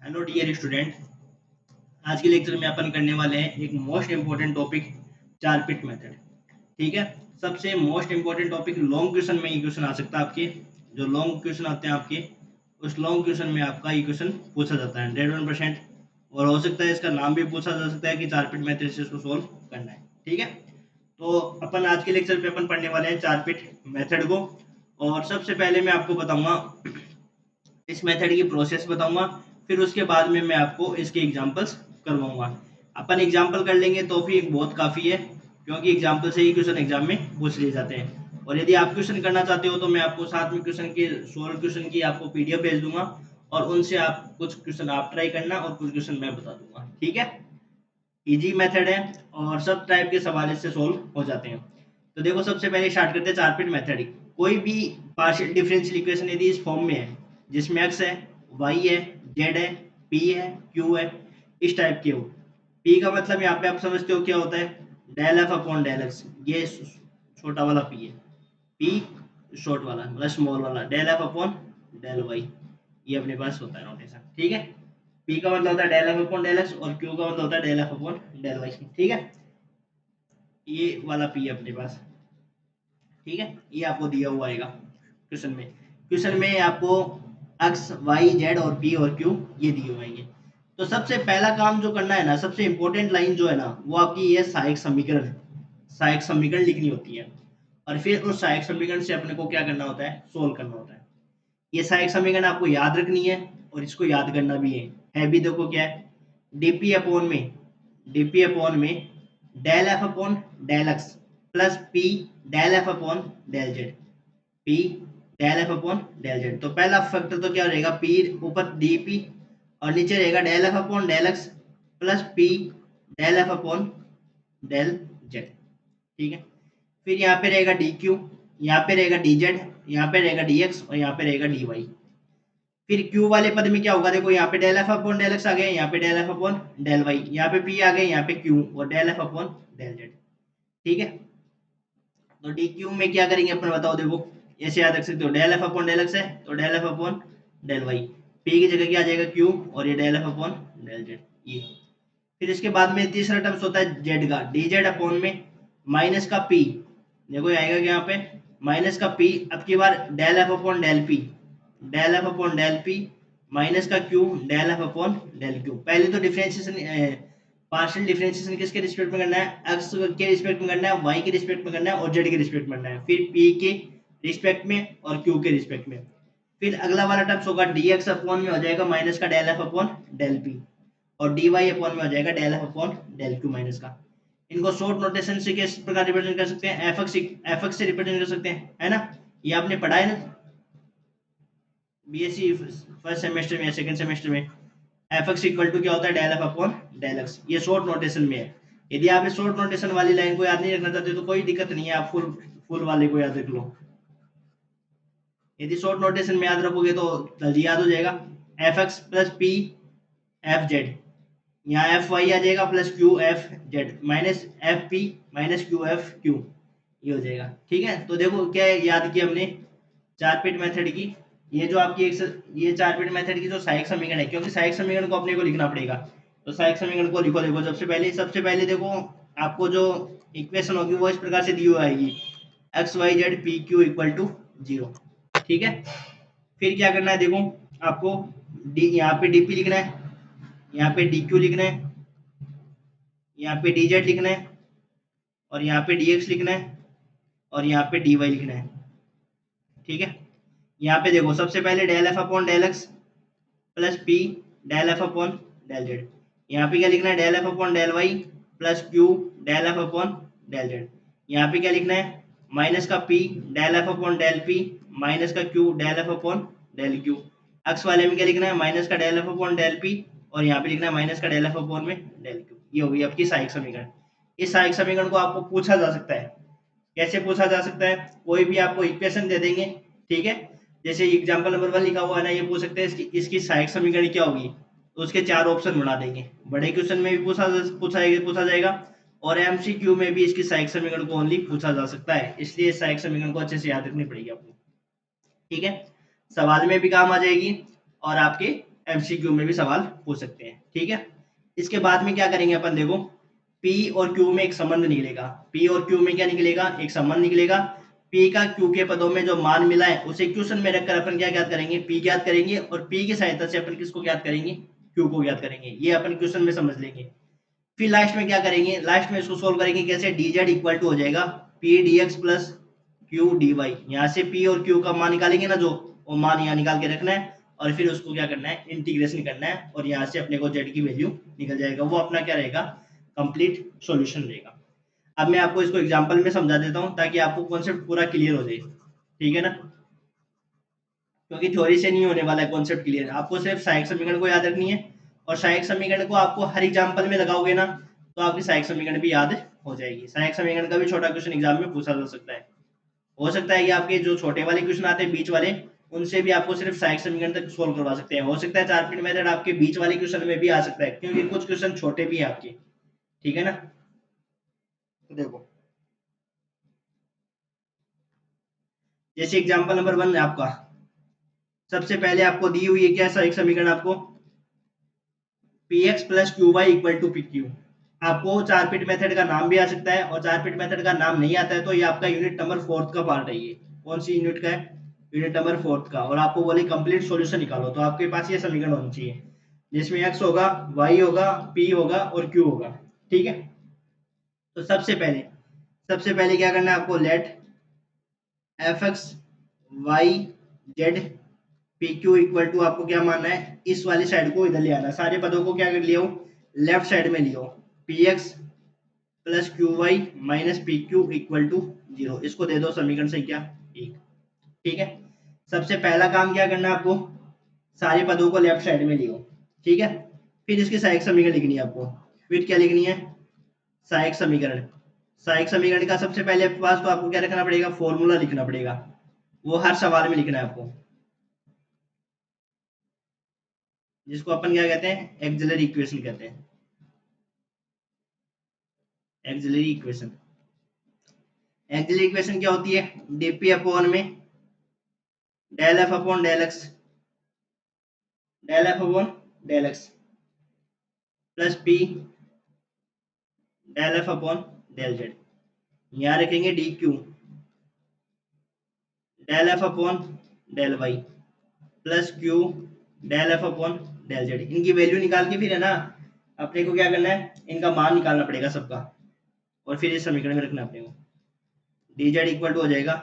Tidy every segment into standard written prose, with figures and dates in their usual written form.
Hello dear student. आज के lecture में अपन करने वाले हैं एक मोस्ट इम्पोर्टेंट टॉपिक, चार पिट मेथड। ठीक है। सबसे most important topic, long question में ये क्वेश्चन आ सकता है आपके। जो लॉन्ग क्वेश्चन आते हैं आपके, उस लॉन्ग क्वेश्चन में आपका ये क्वेश्चन पूछा जाता है 100%। और हो सकता है इसका नाम भी पूछा जा सकता है कि चार पिट मेथड से इसको सोल्व करना है। ठीक है। तो अपन आज के लेक्चर पे अपन पढ़ने वाले हैं चार पिट मेथड को। और सबसे पहले मैं आपको बताऊंगा इस मेथड की प्रोसेस बताऊंगा। फिर उसके बाद में मैं आपको इसके एग्जांपल्स करवाऊंगा। अपन एग्जांपल कर लेंगे तो फिर बहुत काफ़ी है, क्योंकि एग्जांपल से ही क्वेश्चन एग्जाम में पूछ लिए जाते हैं। और यदि आप क्वेश्चन करना चाहते हो तो मैं आपको साथ में क्वेश्चन के सोल्व क्वेश्चन की आपको पीडीएफ भेज दूंगा, और उनसे आप कुछ क्वेश्चन आप ट्राई करना और कुछ क्वेश्चन मैं बता दूंगा। ठीक है। इजी मेथड है और सब टाइप के सवाल इससे सोल्व हो जाते हैं। तो देखो, सबसे पहले स्टार्ट करते हैं चार पिट मेथड। कोई भी पार्शियल डिफरेंशियल इक्वेशन यदि इस फॉर्म में है, जिसमें एक्स है, वाई है, जेड है, पी है, क्यू है, इस टाइप के हो। पी का मतलब यहाँ पे आप समझते हो क्या होता है, del F upon del X. ये छोटा वाला पी है। पी शॉर्ट वाला मतलब स्मॉल वाला, del F upon del Y. ये अपने पास होता है नोटेशन। ठीक है। पी का मतलब होता है del F upon del X, और क्यू का मतलब होता है del F upon del Y. ठीक है। ये वाला पी है अपने पास। ठीक है। ये आपको दिया हुआ आएगा क्वेश्चन में। क्वेश्चन में आपको एक्स वाई जेड और पी और क्यू ये दिए हुए हैं। तो सबसे पहला काम जो करना है ना, सबसे इंपॉर्टेंट लाइन जो है ना, वो आपकी ये सहायक समीकरण, सहायक समीकरण लिखनी होती है। और फिर उस सहायक समीकरण से अपने को क्या करना होता है, सोल्व करना होता है। ये सहायक समीकरण आपको याद रखनी है और इसको याद करना भी है भी देखो क्या है, डीपी अपॉन में del F upon del x plus P del F upon del Z. P del F upon del Z. तो पहला फैक्टर तो क्या रहेगा, पी ऊपर डीपी और नीचे रहेगा del F upon del x plus P del F upon del Z. ठीक है। फिर यहाँ पे रहेगा डी क्यू, यहाँ पे रहेगा डी जेड, यहाँ पे रहेगा डी एक्स और यहाँ पे रहेगा डी वाई। फिर Q वाले पद में क्या होगा, देखो यहाँ पे del F upon del X आ गए, यहाँ पे del F upon del Y, यहाँ पे P आ गए, यहाँ पे Q और del F upon del Z. ठीक है। तो डी क्यू में क्या करेंगे अपन, बताओ। देखो, ऐसे याद रख सकते हो, del F upon del X है तो del F upon del Y. P की जगह क्या आ जाएगा, Q, और ये del F upon del Z ये। फिर इसके बाद में तीसरा टर्म्स होता है जेड का, डी जेड अपॉन में माइनस का पी। देखो ये आएगा यहाँ पे माइनस का पी, अब की बार del F upon del P, del F upon del P minus का Q, del F upon del Q. पहले तो डिफरेंशिएशन, पार्शियल डिफरेंशिएशन किसके रिस्पेक्ट में करना है, एक्स के रिस्पेक्ट में करना है, वाई के रिस्पेक्ट में करना है और जेड के रिस्पेक्ट में करना है। फिर पी के रिस्पेक्ट में और क्यू के रिस्पेक्ट में। फिर अगला वाला टर्म्स होगा डी एक्स अपॉन में हो जाएगा माइनस का del F upon del P, और डी वाई अपॉन में हो जाएगा del F upon del Q minus का। इनको शॉर्ट नोटेशन से किस प्रकार रिप्रेजेंट कर सकते हैं, एफ एक्स से रिप्रेजेंट कर सकते हैं, है ना। ये आपने पढ़ा है ना बीएससी फर्स्ट सेमेस्टर में या सेकंड सेमेस्टर में। एफ एक्स इक्वल टू क्या होता है, del F upon del X. ये शॉर्ट नोटेशन में है। यदि आप इस शॉर्ट नोटेशन वाली लाइन को याद नहीं रखना चाहते तो कोई दिक्कत नहीं है, आप फुल फुल वाले को याद रख लो। यदि शॉर्ट नोटेशन में याद रखोगे तो जल्दी याद हो जाएगा। F x plus P F Z, यहाँ एफ वाई आ जाएगा plus Q F Z minus F P minus Q F Q, ये हो जाएगा। ठीक है। तो देखो क्या याद किया हमने, चार पिट मेथड की। ये जो आपकी ये चार पिट मेथड की जो सहायक समीकरण है, क्योंकि सहायक समीकरण को अपने को लिखना पड़ेगा, तो सहायक समीकरण को लिखो। देखो सबसे पहले देखो, आपको जो इक्वेशन होगी वो इस प्रकार से दी हुई आएगी, X Y Z P Q equal to 0। ठीक है। फिर क्या करना है, देखो आपको डी, यहाँ पे डीपी लिखना है, यहाँ पे डी क्यू लिखना है, यहाँ पे डी जेड लिखना है, और यहाँ पे डी एक्स लिखना है, और यहाँ पे डी वाई लिखना है। ठीक है। यहाँ पे देखो सबसे पहले del F upon del x plus P del F upon del Z. यहाँ पे क्या लिखना है, del F upon del Y plus Q del F upon del Z. यहाँ पे क्या लिखना है, माइनस का P del F upon del P minus का Q del F upon del Q. X वाले में क्या लिखना है, माइनस का del F upon del P, और यहाँ पे लिखना है माइनस का डेल एफ अपॉन में डेल क्यू। ये होगी आपकी सहायक समीकरण। इस सहायक समीकरण को आपको पूछा जा सकता है। कैसे पूछा जा सकता है, कोई भी आपको इक्वेशन दे देंगे। ठीक है। जैसे एग्जांपल नंबर 1 लिखा हुआ है ना, ये पूछ सकते हैं इसकी सहायक समीकरण क्या होगी, तो उसके 4 ऑप्शन बना देंगे। बड़े क्वेश्चन में भी पूछा जाएगा, और एमसीक्यू में भी इसकी सहायक समीकरण को ओनली पूछा जा सकता है, इसलिए सहायक समीकरण को अच्छे से याद रखनी पड़ेगी आपको। ठीक है। सवाल में भी काम आ जाएगी और आपके MCQ में भी सवाल पूछ सकते हैं। ठीक है, इसके बाद में क्या करेंगे अपन, देखो P और Q में एक संबंध निकलेगा। P और Q में क्या निकलेगा, एक संबंध निकलेगा। P का Q के पदों में जो मान मिला है उसे क्वेश्चन में रखकर अपन क्या ज्ञात करेंगे, P ज्ञात करेंगे, और P की सहायता से अपन किसको ज्ञात करेंगे, Q को ज्ञात करेंगे। ये अपन क्वेश्चन में समझ लेंगे। फिर लास्ट में क्या करेंगे, लास्ट में इसको सोल्व करेंगे कैसे, dz इक्वल टू हो जाएगा P dx plus Q dy। यहाँ से P और Q का मान निकालेंगे ना, जो वो मान यहाँ निकाल के रखना है, और फिर उसको क्या करना है, इंटीग्रेशन करना है, और यहाँ से अपने को z की वैल्यू निकल जाएगा। वो अपना क्या रहेगा, कंप्लीट सॉल्यूशन रहेगा। अब मैं आपको इसको एग्जांपल में समझा देता हूँ ताकि आपको कॉन्सेप्ट पूरा क्लियर हो जाए। ठीक है ना, क्योंकि थ्योरी से नहीं होने वाला है कॉन्सेप्ट क्लियर। आपको सिर्फ सहायक समीकरण को याद रखनी है, और सहायक समीकरण को आपको हर एग्जांपल में लगाओगे ना तो आपकी सहायक समीकरण भी याद हो जाएगी। सहायक समीकरण का भी छोटा क्वेश्चन एग्जाम में पूछा जा सकता है। हो सकता है कि आपके जो छोटे वाले क्वेश्चन आते हैं बीच वाले, उनसे भी आपको सिर्फ सहायक समीकरण तक सोल्व करवा सकते हैं। हो सकता है 4 पिट मेथड आपके बीच वाले क्वेश्चन में भी आ सकता है, क्योंकि कुछ क्वेश्चन छोटे भी है आपके। ठीक है ना, देखो जैसे एग्जांपल नंबर 1 है आपका, सबसे पहले आपको दी हुई है क्या सहायक समीकरण, आपको px plus Q Y equal to P Q. आपको 4 पिट मेथड का नाम भी आ सकता है, और 4 पिट मेथड का नाम नहीं आता है तो ये आपका यूनिट नंबर 4 का पार्ट है। ये कौन सी यूनिट का है, यूनिट नंबर 4 का। और आपको बोले कंप्लीट सॉल्यूशन निकालो, तो आपके पास ये समीकरण होना चाहिए जिसमें x होगा, y होगा, p होगा और q होगा। ठीक है, तो सबसे पहले क्या करना है आपको, let F X Y Z P Q equal to, आपको क्या मानना है, इस वाली साइड को इधर ले आना। सारे पदों को क्या कर लियो, लेफ्ट साइड में लियो। P x plus Q Y minus P Q equal to 0। इसको दे दो समीकरण संख्या 1। ठीक है, सबसे पहला काम क्या करना है आपको, सारे पदों को लेफ्ट साइड में लियो। ठीक है, फिर इसकी सहायक समीकरण लिखनी है आपको। फिर क्या लिखनी है, सहायक समीकरण। सहायक समीकरण का सबसे पहले पास तो आपको क्या रखना पड़ेगा, फॉर्मूला लिखना पड़ेगा। वो हर सवाल में लिखना है आपको, जिसको अपन क्या कहते हैं, एक्सिलरी इक्वेशन कहते हैं। एक्सिलरी इक्वेशन, एक्सिलरी इक्वेशन क्या होती है, डीपी अपॉन में del F upon del X, del F upon del x plus P del F upon del Z. यहाँ रखेंगे D Q del F upon del Y plus Q del F upon del Z. इनकी value निकाल के फिर है ना अपने को क्या करना है, इनका मान निकालना पड़ेगा सबका, और फिर इस समीकरण में रखना अपने को। डी जेड इक्वल टू हो जाएगा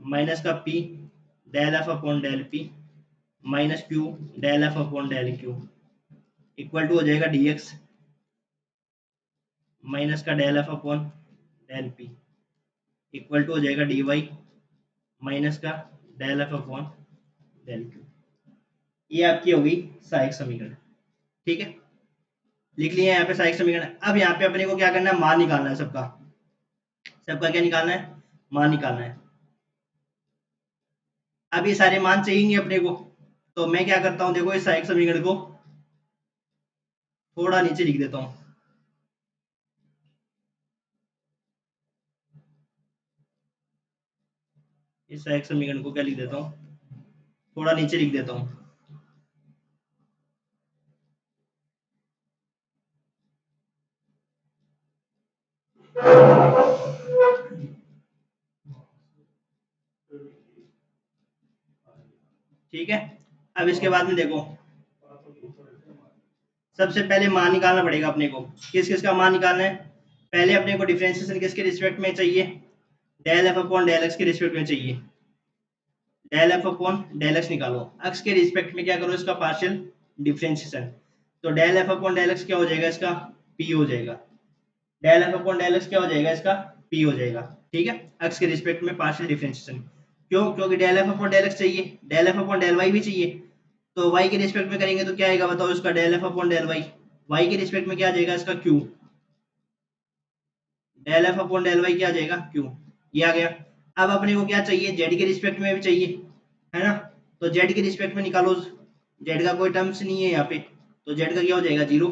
माइनस का P del F upon del P minus Q del F upon del Q equal to हो जाएगा डी एक्स माइनस का del F upon del P equal to हो जाएगा डी वाई माइनस का del F upon del Q. ये आपकी होगी सहायक समीकरण। ठीक है, लिख लिया यहाँ पे सहायक समीकरण। अब यहाँ पे अपने को क्या करना है, मान निकालना है सबका। सबका क्या निकालना है, मान निकालना है। अब ये सारे मान चाहिए अपने को, तो मैं क्या करता हूँ, देखो इस सहायक समीकरण को थोड़ा नीचे लिख देता हूँ। इस सहायक समीकरण को क्या लिख देता हूँ, थोड़ा नीचे लिख देता हूँ। ठीक है, अब इसके बाद में देखो सबसे पहले मान निकालना पड़ेगा अपने को। किस किस का मान निकालना है, पहले अपने को डिफरेंशिएशन किसके रिस्पेक्ट में चाहिए, del F upon del X के रिस्पेक्ट में चाहिए। Del F upon del X निकालो, एक्स के रिस्पेक्ट में क्या करो, इसका पार्शियल डिफरेंशिएशन। तो del F upon del X क्या हो जाएगा, इसका पी हो जाएगा। Del F upon del X क्या हो जाएगा, इसका पी हो जाएगा। ठीक है, एक्स के रिस्पेक्ट में पार्शियल डिफरेंशिएशन। क्यों, क्योंकि del F upon del X चाहिए, del F upon del Y भी चाहिए। तो y के रिस्पेक्ट में करेंगे तो क्या आएगा बताओ, इसका del F upon del Y. y के रिस्पेक्ट में क्या आ जाएगा, इसका q del F upon del Y क्या आ जाएगा, q। ये आ गया। अब अपने को क्या चाहिए, z के रिस्पेक्ट में भी चाहिए, है ना। तो z के रिस्पेक्ट में निकालो, z का कोई टर्म्स नहीं है यहाँ पे, तो z का क्या हो जाएगा, 0।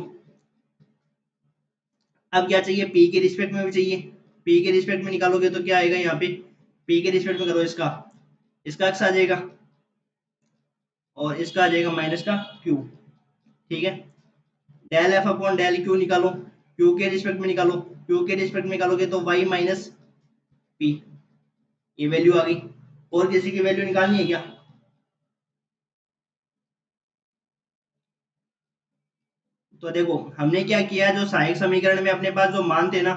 अब क्या चाहिए, p के रिस्पेक्ट में भी चाहिए, p के रिस्पेक्ट में निकालोगे तो क्या आएगा यहाँ पे, p के रिस्पेक्ट में करो, इसका इसका x आ जाएगा, और इसका आ जाएगा माइनस का q। ठीक है। Del F upon del Q निकालो, क्यू के रिस्पेक्ट में निकालो, क्यू के रिस्पेक्ट में निकालोगे तो वाई माइनस पी, ये वैल्यू आ गई। और किसी की वैल्यू निकालनी है क्या? तो देखो हमने क्या किया, जो सहायक समीकरण में अपने पास जो मान थे ना,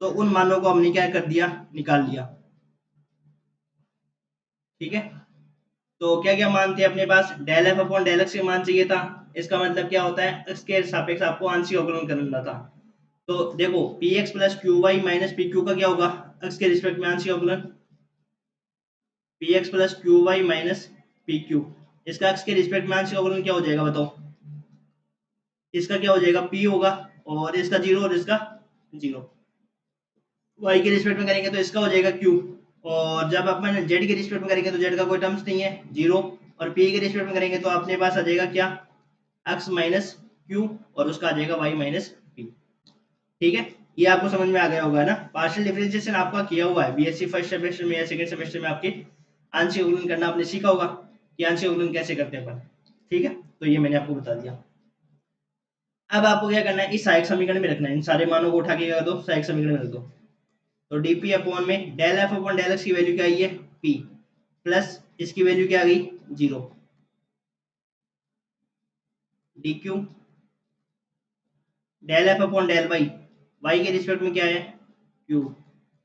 तो उन मानों को हमने क्या कर दिया, निकाल लिया। ठीक है। तो क्या क्या मान थे अपने पास, del F upon del X के मान चाहिए था। इसका मतलब क्या होता है, एक्स के सापेक्ष आपको आंशिक अवकलन करना था। तो देखो P x plus Q Y minus P Q का क्या होगा, एक्स के रिस्पेक्ट में आंशिक अवकलन, P x plus Q Y minus P Q. इसका एक्स के रिस्पेक्ट में आंशिक अवकलन क्या हो जाएगा बताओ, इसका क्या हो जाएगा, पी होगा, और इसका जीरो और इसका जीरो। वाई के रिस्पेक्ट में करेंगे तो इसका हो जाएगा क्यू, और जब अपन जेड के रिस्पेक्ट में करेंगे तो जेड का कोई टर्म्स नहीं है, जीरो। और पी के रिस्पेक्ट में करेंगे तो अपने पास आ जाएगा क्या, एक्स माइनस क्यू, और उसका आ जाएगा वाई माइनस पी। ठीक है, ये आपको समझ में आ गया होगा ना। पार्शियल डिफरेंशिएशन आपका किया हुआ है बीएससी फर्स्ट सेमेस्टर में या सेकंड सेमेस्टर में, आपके आंशिक अवकलन करना आपने सीखा होगा कि आंशिक अवकलन कैसे करते हैं अपन। ठीक है, तो ये मैंने आपको बता दिया। अब आपको क्या करना है, इस सहायक समीकरण में रखना है, इन सारे मानों को उठा के क्या कर दो, सहायक समीकरण में रख दो। तो डीपी अपॉन में del F upon del X की वैल्यू क्या आई है, पी, प्लस इसकी वैल्यू क्या आ गई, zero, D Q del F upon del Y, Y के रिस्पेक्ट में क्या है, Q,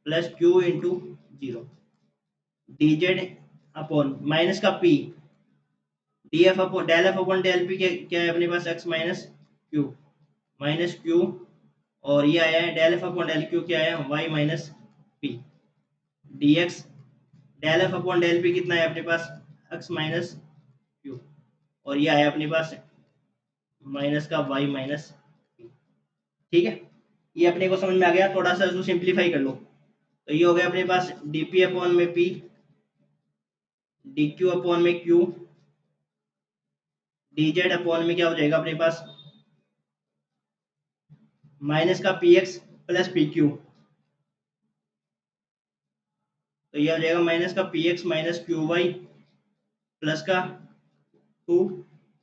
plus Q into zero, D Z upon minus का P, D F upon del F upon del P क्या है अपने पास, X minus Q, minus Q, और ये आया है del F upon del Q क्या है, Y minus P, D X del F upon del P कितना है अपने पास, एक्स माइनस क्यू, और ये आया अपने पास माइनस का वाई माइनस पी। ठीक है, ये अपने को समझ में आ गया। थोड़ा सा इसको सिंप्लीफाई कर लो, तो ये हो गया अपने पास डीपी अपॉन में पी, डी क्यू अपॉन में क्यू, डी जेड अपॉन में क्या हो जाएगा अपने पास, माइनस का P x plus p q, तो ये हो जाएगा माइनस का P x minus q Y plus का two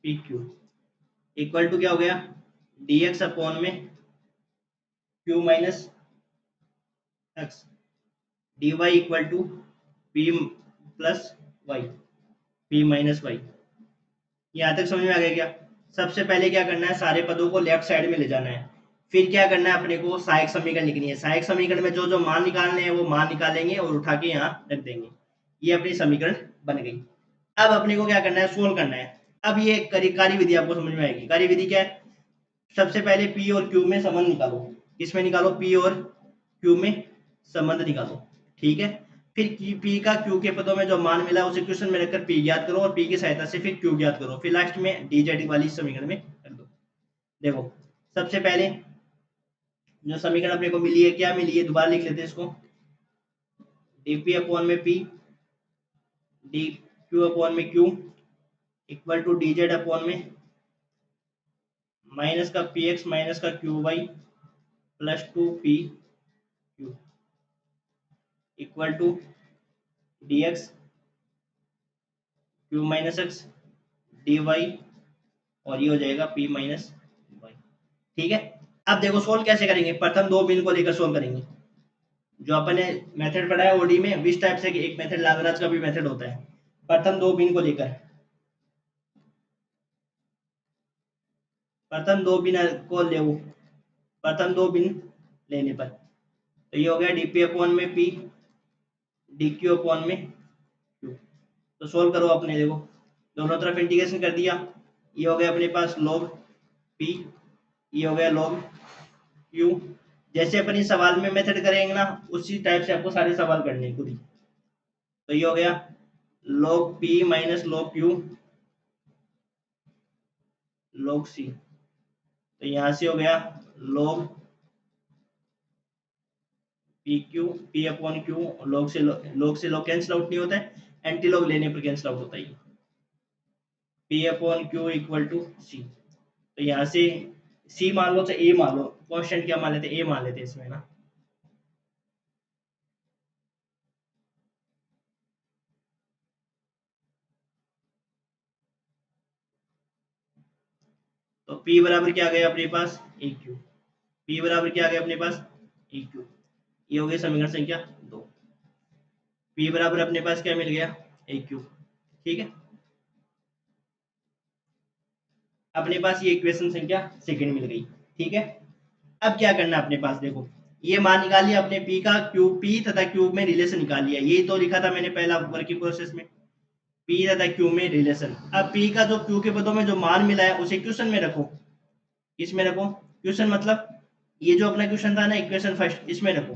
P Q, equal to क्या हो गया, डी एक्स अपॉन में q minus x, D y equal to p plus y, p minus y. यहाँ तक समझ में आ गया क्या? सबसे पहले क्या करना है, सारे पदों को लेफ्ट साइड में ले जाना है, फिर क्या करना है अपने को, सहायक समीकरण लिखनी है। सहायक समीकरण में जो जो मान निकालने हैं वो मान निकालेंगे और उठा के यहाँ रख देंगे, ये अपनी समीकरण बन गई। अब अपने को क्या करना है, सोल्व करना है। अब ये कार्य विधि आपको समझ में आएगी। कार्य विधि क्या है, सबसे पहले पी और क्यू में संबंध निकालो, किसमें निकालो, पी और क्यू में संबंध निकालो। ठीक है, फिर पी का क्यू के पदों में जो मान मिला उसे क्वेश्चन में रखकर पी ज्ञात करो, और पी की सहायता से फिर क्यू ज्ञात करो, फिर लास्ट में डी जेड वाली समीकरण में कर दो। देखो सबसे पहले जो समीकरण अपने को मिली है, क्या मिली है, दोबारा लिख लेते हैं इसको, डीपी अपॉन में पी, डी क्यू अपॉन में Q, equal to D Z upon में माइनस का पी एक्स माइनस का Q Y plus two P Q, equal to D X Q minus x D Y, और ये हो जाएगा P minus Y. ठीक है, अब देखो सोल्व कैसे करेंगे, प्रथम दो बिन को लेकर सोल्व करेंगे। जो अपन ने मेथड पढ़ा है ओडी में, विस टाइप से एक मेथड लागराज का भी मेथड होता है। प्रथम दो बिन को लेकर, प्रथम दो बिन को ले, प्रथम दो बिन लेने पर, तो ये हो गया डीपी अपॉन में पी, डी क्यू अपॉन में क्यू। तो सोल्व करो अपने, देखो दोनों तरफ इंटीग्रेशन कर दिया, ये हो गया अपने पास log p, ये हो गया log q। जैसे अपन इस सवाल में मेथड करेंगे ना, उसी टाइप से आपको सारे सवाल करने हैं खुद ही। तो ये हो गया log p minus log q log c, तो यहाँ से हो गया log P Q, P upon Q, log से log कैंसिल आउट नहीं होता है, एंटी लॉग लेने पर कैंसिल आउट होता है, p upon q equal to c. तो यहाँ से सी मान लो, तो ए मान लो, कॉन्स्टेंट क्या मान लेते, ए मान लेते इसमें ना। P बराबर क्या आ गया अपने पास ए क्यू, P बराबर क्या आ गया अपने पास ए क्यू। ये हो गया समीकरण संख्या 2। P बराबर अपने पास क्या मिल गया ए क्यू। ठीक है, अपने पास ये इक्वेशन संख्या सेकंड मिल गई। ठीक है, अब क्या करना है अपने पास, देखो ये मान निकाल लिया अपने P का, क्यू P तथा क्यू में रिलेशन निकाल लिया। ये तो लिखा था मैंने पहला वर्किंग प्रोसेस में, P तथा क्यू में रिलेशन। अब P का जो क्यू के पदों में जो मान मिला है उसे क्वेश्चन में रखो। इसमें रखो क्वेश्चन, मतलब ये जो अपना क्वेश्चन था ना इक्वेशन फर्स्ट, इसमें रखो।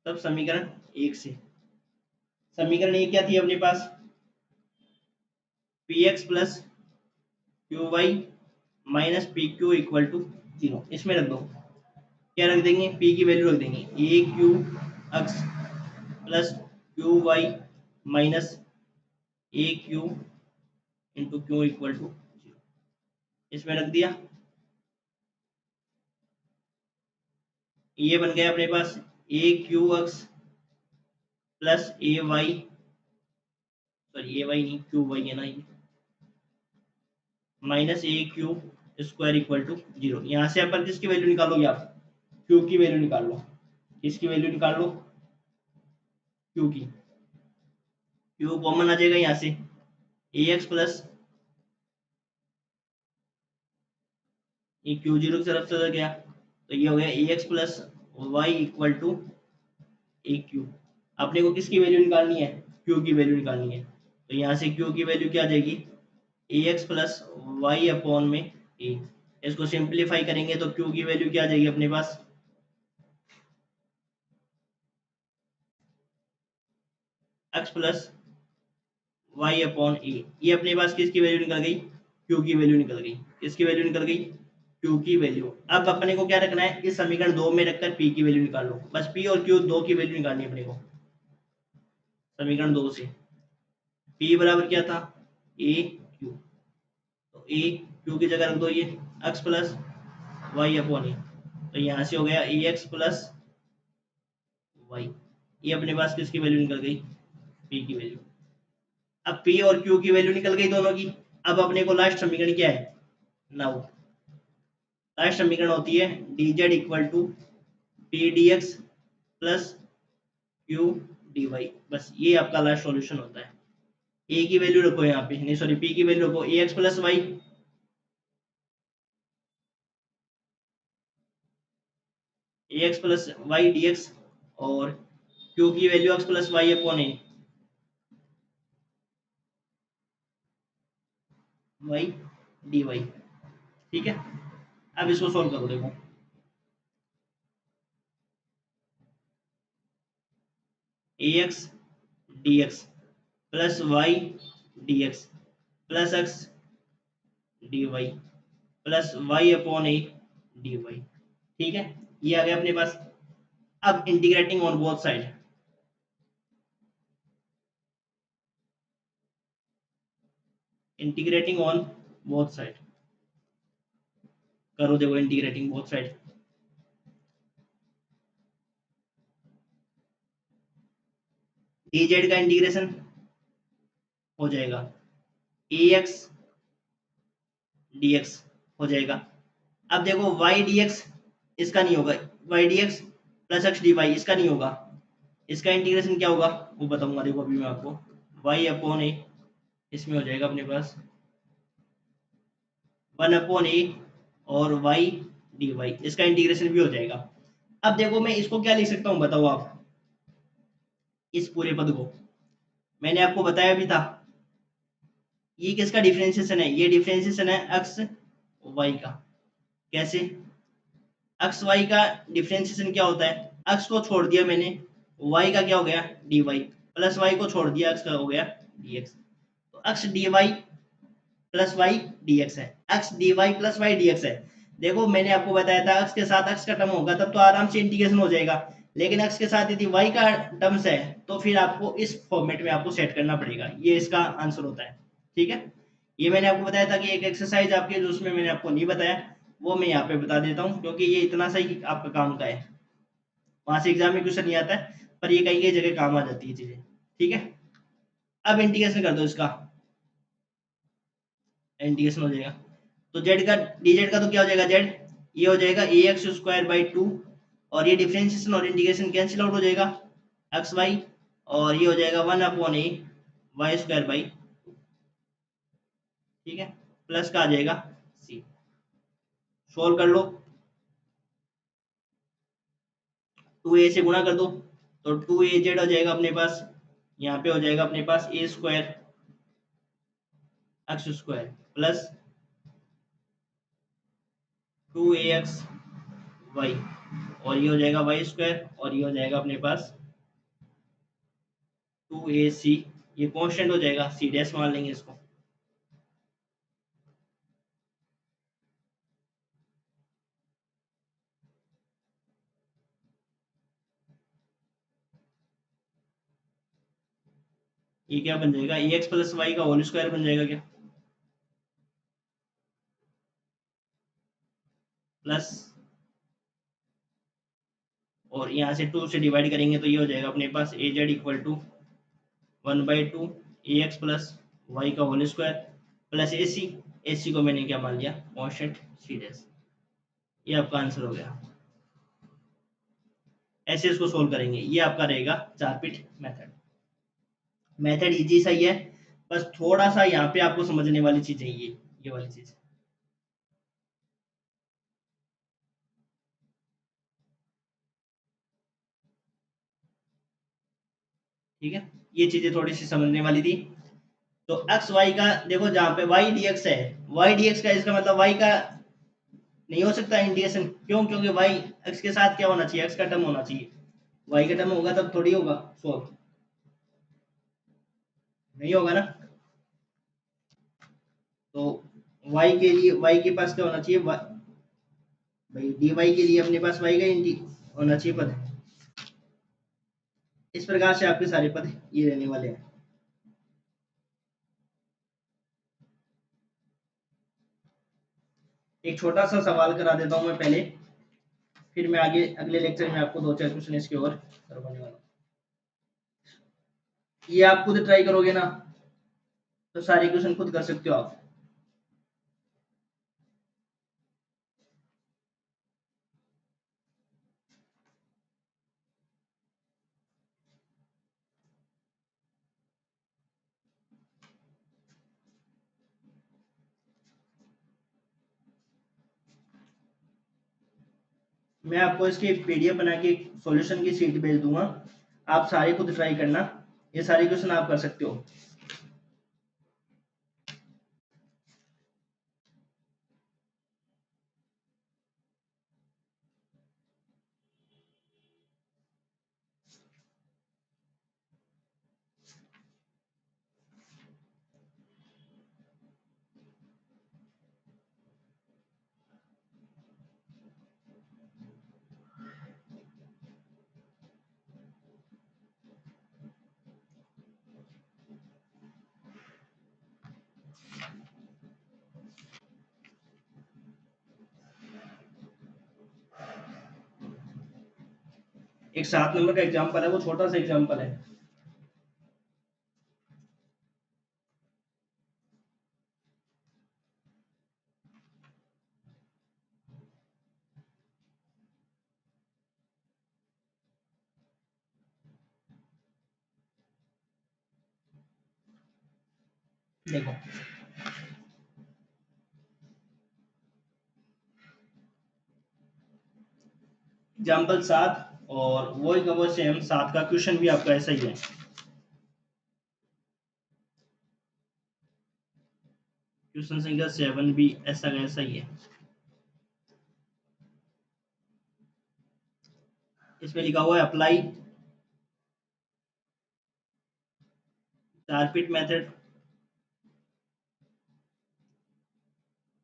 तब समीकरण 1 से, समीकरण 1 क्या थी अपने पास, p x plus Q Y minus P Q equal to 0। इसमें रख दो, क्या रख देंगे, पी की वैल्यू रख देंगे a q x plus Q Y minus a q into q equal to 0। इसमें रख दिया। ये बन गया अपने पास a q x plus a y, sorry a y नहीं क्यू वाई है ना ये, minus a q square equal to 0। यहाँ से अपन किसकी वैल्यू निकालोगे, आप क्यू की वैल्यू निकाल लो। किसकी वैल्यू निकाल लो, क्यू की। क्यू कॉमन आ जाएगा यहाँ से, ए एक्स प्लस ये क्यू जीरो की तरफ चला गया, तो ये हो गया a x plus y equal to a q. अपने को किसकी वैल्यू निकालनी है, क्यू की वैल्यू निकालनी है। तो यहाँ से क्यू की वैल्यू क्या आ जाएगी, ए एक्स प्लस वाई अपॉन में ए। इसको सिंप्लीफाई करेंगे तो क्यू की वैल्यू क्या आ जाएगी अपने पास, एक्स प्लस वाई अपॉन ए। ये अपने पास किसकी वैल्यू निकल गई, क्यू की वैल्यू निकल गई। किसकी वैल्यू निकल गई, क्यू की वैल्यू। अब अपने को क्या रखना है, इस समीकरण 2 में रखकर पी की वैल्यू निकाल लो। बस पी और क्यू दो की वैल्यू निकालनी है अपने को समीकरण 2 से। पी बराबर क्या था, ए क्यू, तो ए क्यू की जगह रख दो ये एक्स प्लस वाई अपॉन ए। तो यहाँ से हो गया ए एक्स प्लस वाई। ये अपने पास किसकी वैल्यू निकल गई, पी की वैल्यू। अब पी और क्यू की वैल्यू निकल गई दोनों की। अब अपने को लास्ट समीकरण क्या है, नाउ लास्ट समीकरण होती है D Z equal to P D x plus Q D Y. बस ये आपका लास्ट सॉल्यूशन होता है। ए की वैल्यू रखो यहाँ पे, नहीं सॉरी पी की वैल्यू रखो a x plus y, a x plus y D x, और क्यू की value x plus y upon ए वाई डी वाई। ठीक है, अब इसको सॉल्व करो। देखो a x d x plus y D x plus x D y plus y upon a d y. ठीक है, ये आ गया अपने पास। अब integrating on both side, integrating on both side करो। देखो integrating both side, D Z का इंटीग्रेशन हो जाएगा ए एक्स डी एक्स हो जाएगा। अब देखो वाई डी एक्स इसका नहीं होगा, Y D x plus x D Y इसका नहीं होगा। इसका इंटीग्रेशन क्या होगा वो बताऊंगा, देखो अभी मैं आपको। वाई अपॉन ए इसमें हो जाएगा अपने पास 1 अपॉन ए और वाई डी वाई, इसका इंटीग्रेशन भी हो जाएगा। अब देखो मैं इसको क्या लिख सकता हूँ बताओ आप, इस पूरे पद को मैंने आपको बताया भी था। ये किसका डिफरेंशिएशन है, ये डिफरेंशिएशन है एक्स वाई का। कैसे, एक्स वाई का डिफरेंशिएशन क्या होता है, एक्स को छोड़ दिया मैंने, वाई का क्या हो गया डी वाई, प्लस वाई को छोड़ दिया एक्स का हो गया डी एक्स। तो x D y plus y D x है, x D y plus y D x है। देखो मैंने आपको बताया था एक्स के साथ एक्स का टर्म होगा तब तो आराम से इंटीग्रेशन हो जाएगा, लेकिन एक्स के साथ यदि वाई का टर्म्स है तो फिर आपको इस फॉर्मेट में आपको सेट करना पड़ेगा। ये इसका आंसर होता है। ठीक है, ये मैंने आपको बताया था कि एक एक्सरसाइज आपके जो उसमें मैंने आपको नहीं बताया वो मैं यहाँ पे बता देता हूँ, क्योंकि ये इतना सही आपका काम का है, वहां से एग्जाम में क्वेश्चन नहीं आता है। पर ये कहीं कहीं जगह काम आ जाती है चीजें। ठीक है, अब इंटीग्रेशन कर दो इसका, इंटीग्रेशन हो जाएगा। तो जेड का dz का तो क्या हो जाएगा, जेड ये हो जाएगा ए एक्स स्क्वायर बाई टू, और ये डिफरेंशिएशन और इंटीग्रेशन कैंसिल आउट हो जाएगा एक्स वाई, और ये हो जाएगा one upon A Y square by, ठीक है, प्लस का आ जाएगा सी। सोल्व कर लो, टू ए से गुणा कर दो, तो टू ए जेड हो जाएगा अपने पास, यहाँ पे हो जाएगा अपने पास a square x square plus two a x y, और ये हो जाएगा वाई स्क्वायर, और ये हो जाएगा अपने पास टू ए सी, ये कॉन्स्टेंट हो जाएगा, सी डैश मान लेंगे इसको। ये क्या बन जाएगा, ए एक्स प्लस वाई का होल स्क्वायर बन जाएगा क्या, प्लस, और यहाँ से टू से डिवाइड करेंगे तो ये हो जाएगा अपने पास a z equal to one by two a x plus y का whole square plus a c को मैंने क्या मान लिया, कॉन्स्टेंट सी डैश। ये आपका आंसर हो गया। ऐसे इसको सोल्व करेंगे, ये आपका रहेगा चार पिट मेथड। मेथड इजी सा ही है, बस थोड़ा सा यहाँ पे आपको समझने वाली चीज है, ये वाली चीज। ठीक है, ये चीजें थोड़ी सी समझने वाली थी। तो एक्स वाई का देखो, जहाँ पे वाई डी एक्स है, वाई डी एक्स का इसका मतलब वाई का नहीं हो सकता इंटीग्रेशन, क्यों, क्योंकि वाई एक्स के साथ क्या होना चाहिए, एक्स का टर्म होना चाहिए, वाई का टर्म होगा तब थोड़ी होगा सॉल्व, नहीं होगा ना। तो वाई के लिए, वाई के पास क्या होना चाहिए, भाई डी वाई के लिए अपने पास वाई का होना चाहिए पद। इस प्रकार से आपके सारे पद ये रहने वाले हैं। एक छोटा सा सवाल करा देता हूं मैं पहले, फिर मैं आगे अगले लेक्चर में आपको दो चार क्वेश्चन इसके और करवाने वाला हूँ। ये आप खुद ट्राई करोगे ना, तो सारे क्वेश्चन खुद कर सकते हो आप। मैं आपको इसकी पीडीएफ बना के सॉल्यूशन की शीट भेज दूंगा, आप सारे खुद ट्राई करना, ये सारे क्वेश्चन आप कर सकते हो। एक 7 नंबर का एग्जाम्पल है, वो छोटा सा एग्जाम्पल है। देखो, एग्जाम्पल 7, और वही का वो सेम 7 का क्वेश्चन भी आपका ऐसा ही है। क्वेश्चन संख्या 7 भी ऐसा का ऐसा ही है। इसमें लिखा हुआ है apply Charpit method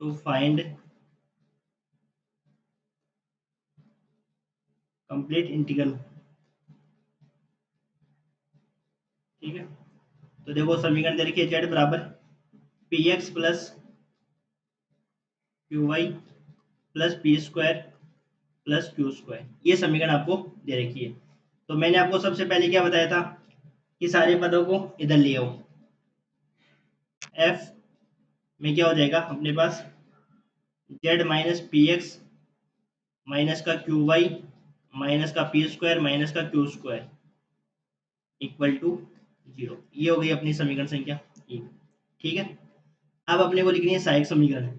to find complete integral. ठीक है, तो देखो समीकरण दे रखिए, जेड बराबर p x plus Q Y plus P square plus Q square, ये समीकरण आपको दे रखी है। तो मैंने आपको सबसे पहले क्या बताया था कि सारे पदों को इधर ले आओ। एफ में क्या हो जाएगा अपने पास z minus p x minus का क्यू वाई माइनस का पी स्क्वायर माइनस का क्यू स्क्वायर इक्वल टू 0। ये हो गई अपनी समीकरण संख्या 1। ठीक है, अब अपने को लिखनी है सहायक समीकरण।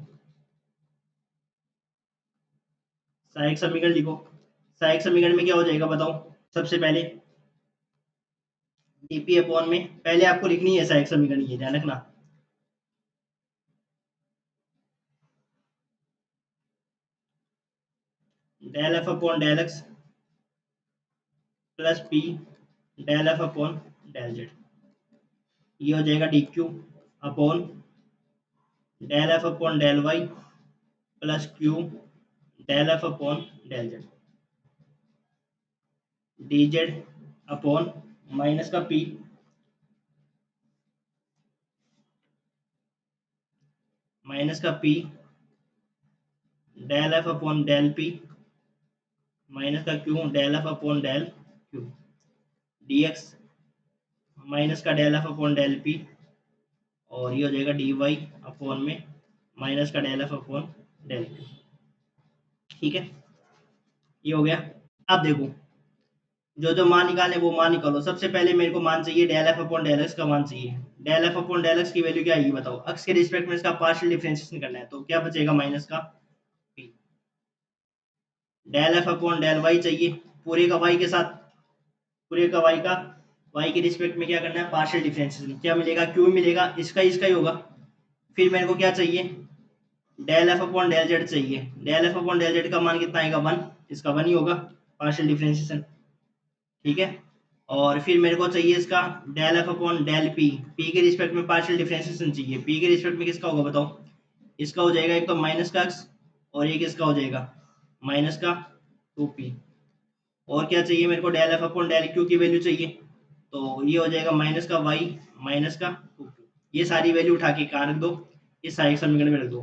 सहायक समीकरण लिखो। सहायक समीकरण में क्या हो जाएगा बताओ। सबसे पहले डीपी अपॉन में पहले आपको लिखनी है सहायक समीकरण, ये ध्यान रखना। Del F upon del x plus P del F upon del Z. ये हो जाएगा d Q upon del F upon del Y plus Q del F upon del z. D Z upon minus का p minus का P del F upon del P minus का Q del F upon del q. D x minus का del F upon del P और ये हो जाएगा D Y upon में minus का del F upon del Q. ठीक है, ये हो गया। अब देखो जो जो मान निकाले वो मान निकालो। सबसे पहले मेरे को मान चाहिए del F upon del X का मान चाहिए। Del F upon del X की वैल्यू क्या आएगी बताओ। एक्स के रिस्पेक्ट में इसका पार्शियल डिफरेंशिएशन करना है, तो क्या बचेगा माइनस का P. Del F upon del Y चाहिए पूरे का वाई के साथ, पूरे का वाई का वाई के रिस्पेक्ट में क्या करना है पार्शियल डिफरेंशिएशन। क्या मिलेगा क्यू मिलेगा, इसका इसका ही होगा। फिर मेरे को क्या चाहिए del F upon del z चाहिए। Del F upon del z का मान कितना आएगा 1, इसका 1 ही होगा पार्शियल डिफरेंशिएशन। ठीक है, और फिर मेरे को चाहिए इसका del F upon del P. P के रिस्पेक्ट में पार्शियल डिफरेंशिएशन चाहिए। पी के रिस्पेक्ट में किसका होगा बताओ। इसका हो जाएगा एक तो माइनस का एक्स और एक इसका हो जाएगा माइनस का 2p। और क्या चाहिए मेरे को del F upon del Q की वैल्यू चाहिए, तो ये हो जाएगा माइनस का वाई माइनस का 2p। ये सारी वैल्यू उठा के कहाँ रख दो, इस सहायक समीकरण में रख दो।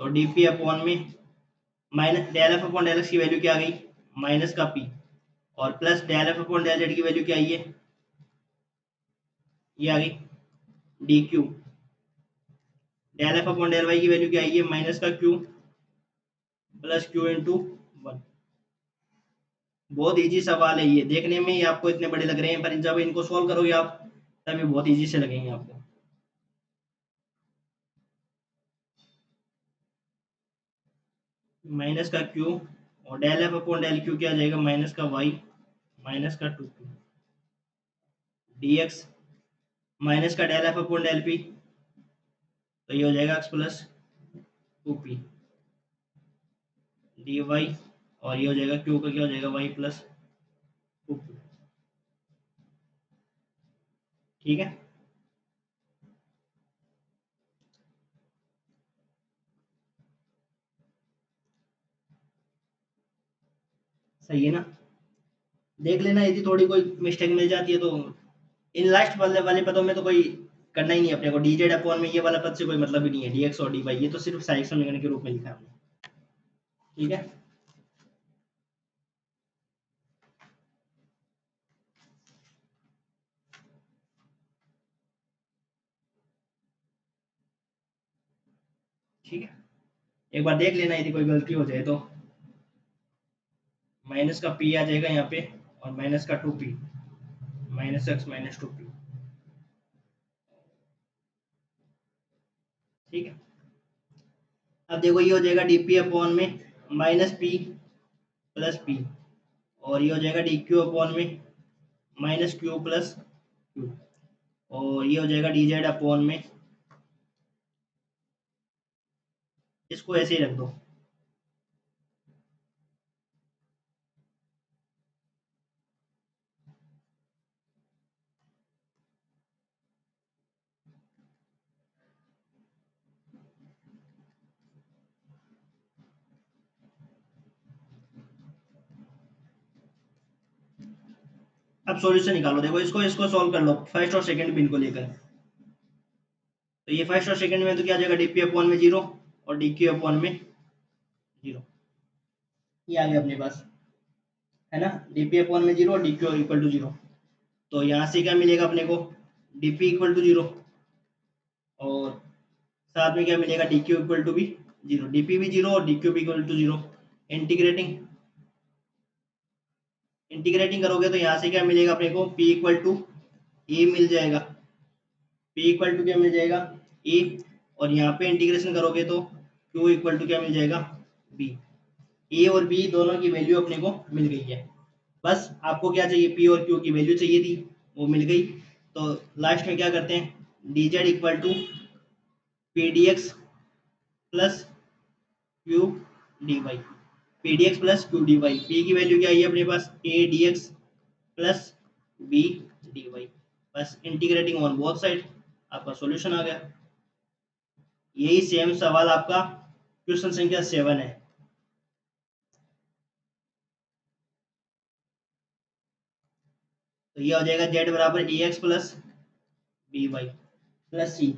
तो डीपी अपॉन में minus del F upon del X की वैल्यू क्या आ गई माइनस का पी और plus del F upon del Z की वैल्यू क्या आई है, ये आ गई D Q. Del F upon del Y की वैल्यू क्या आई है माइनस का क्यू प्लस क्यू इंटू 1। बहुत इजी सवाल है ये, देखने में ही आपको इतने बड़े लग रहे हैं पर जब इनको सॉल्व करोगे आप तभी बहुत इजी से लगेंगे आपको। माइनस का क्यू और del F upon del Q क्या आ जाएगा माइनस का वाई माइनस का 2p डी एक्स माइनस का del F upon del P, तो ये हो जाएगा x plus 2p D Y और ये हो जाएगा क्यू का क्या हो जाएगा वाई प्लस 2p। ठीक है, सही है ना। देख लेना यदि थोड़ी कोई मिस्टेक मिल जाती है तो इन लास्ट वाले वाले पदों में तो कोई करना ही नहीं अपने को। डी जेड अपॉन में ये वाला पद से कोई मतलब ही नहीं है, डी एक्स और डी वाई ये तो सिर्फ सहायक समीकरण के रूप में लिखा है हमने। ठीक है, ठीक है, एक बार देख लेना यदि कोई गलती हो जाए तो। माइनस का पी आ जाएगा यहाँ पे और माइनस का 2p minus x minus 2p। ठीक है, अब देखो ये हो जाएगा डीपी अपॉन में माइनस पी प्लस पी और ये हो जाएगा डी क्यू अपॉन में माइनस क्यू प्लस क्यू और ये हो जाएगा डी जेड अपॉन में, इसको ऐसे ही रख दो। अब सॉल्यूशन निकालो। देखो इसको इसको सॉल्व कर लो फर्स्ट और सेकंड बिन को लेकर। तो ये फर्स्ट और सेकंड में तो क्या आ जाएगा डीपी अपॉन में 0 और डी क्यू अपॉन में 0। ये आ गया अपने पास, है ना, dp अपॉन में 0 और dq इक्वल टू 0। तो यहाँ से क्या मिलेगा अपने को, dp इक्वल टू 0 और साथ में क्या मिलेगा, dq इक्वल टू भी 0, dp भी 0 और dq भी इक्वल टू 0। इंटीग्रेटिंग इंटीग्रेटिंग करोगे तो यहाँ से क्या मिलेगा अपने को, p इक्वल टू ए मिल जाएगा, p इक्वल टू क्या मिल जाएगा, ए। और यहाँ पे इंटीग्रेशन करोगे तो q इक्वल टू क्या मिल जाएगा, b। ए और b दोनों की वैल्यू अपने को मिल गई है। बस आपको क्या चाहिए, p और q की वैल्यू चाहिए थी, वो मिल गई। तो लास्ट में क्या करते हैं, dz equal to P D x plus Q D y, p D x plus Q D y. P की वैल्यू क्या है अपने पास, a d x plus b d Y. बस इंटीग्रेटिंग ऑन बोथ साइड, आपका सॉल्यूशन आ गया। यही सेम सवाल आपका क्वेश्चन संख्या 7 है। तो ये हो जाएगा z बराबर a x plus B y plus c.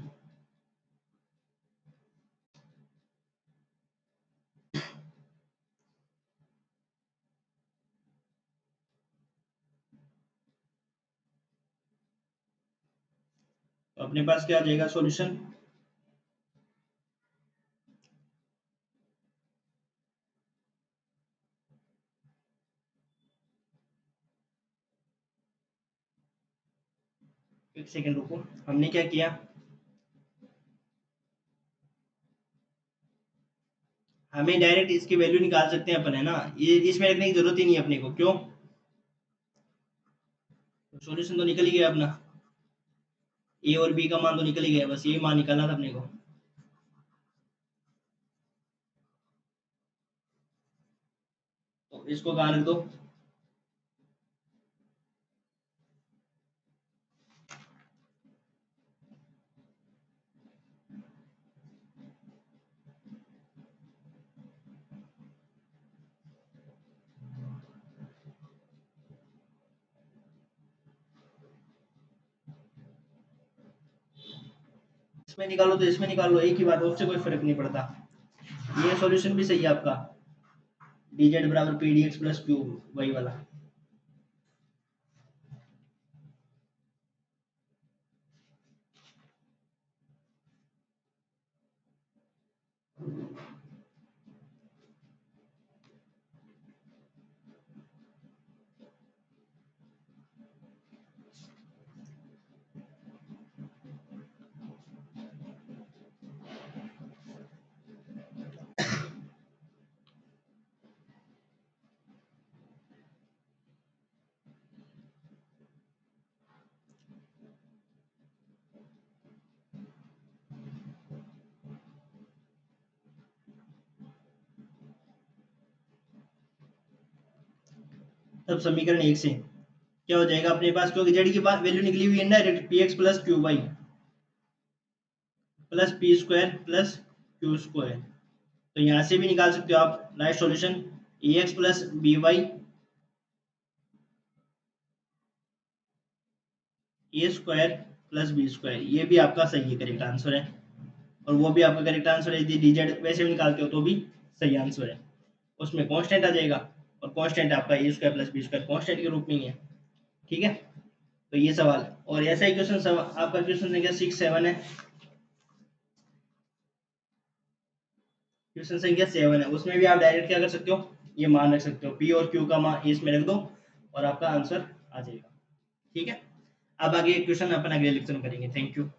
तो अपने पास क्या आ जाएगा सॉल्यूशन, एक सेकंड रुको, हमने क्या किया, हमें डायरेक्ट इसकी वैल्यू निकाल सकते हैं अपन, है ना, ये इसमें रखने की जरूरत ही नहीं है अपने को। क्यों, सॉल्यूशन तो निकल ही गया अपना, ए और बी का मान तो निकल ही गया, बस ये मान निकालना था अपने को। तो इसको कहाँ रख दो, इसमें निकालो तो इसमें निकालो, एक ही बात, उससे कोई फर्क नहीं पड़ता। ये सॉल्यूशन भी सही है आपका, dz बराबर P D x plus Q वही वाला। तब समीकरण 1 से क्या हो जाएगा अपने पास, क्योंकि जेड की बात वैल्यू निकली हुई है direct, P x plus Q Y plus P square plus Q square. तो यहाँ से भी निकाल सकते हो आप right solution, A x plus B Y A square plus B square, ये भी आपका सही है, करेक्ट आंसर है। और वो भी आपका करेक्ट आंसर है, यदि डीजेड वैसे भी निकालते हो तो भी सही आंसर है। उसमें कांस्टेंट आ जाएगा, और कांस्टेंट आपका a square plus B square constant के रूप में ही है। ठीक है, तो ये सवाल है। और ऐसा ही क्वेश्चन आपका क्वेश्चन संख्या 6-7 है, क्वेश्चन संख्या 7 है, उसमें भी आप डायरेक्ट क्या कर सकते हो, ये मान रख सकते हो, पी और क्यू का मान इसमें रख दो और आपका आंसर आ जाएगा। ठीक है, अब आगे क्वेश्चन अपन अगले लेक्चर में करेंगे। Thank you.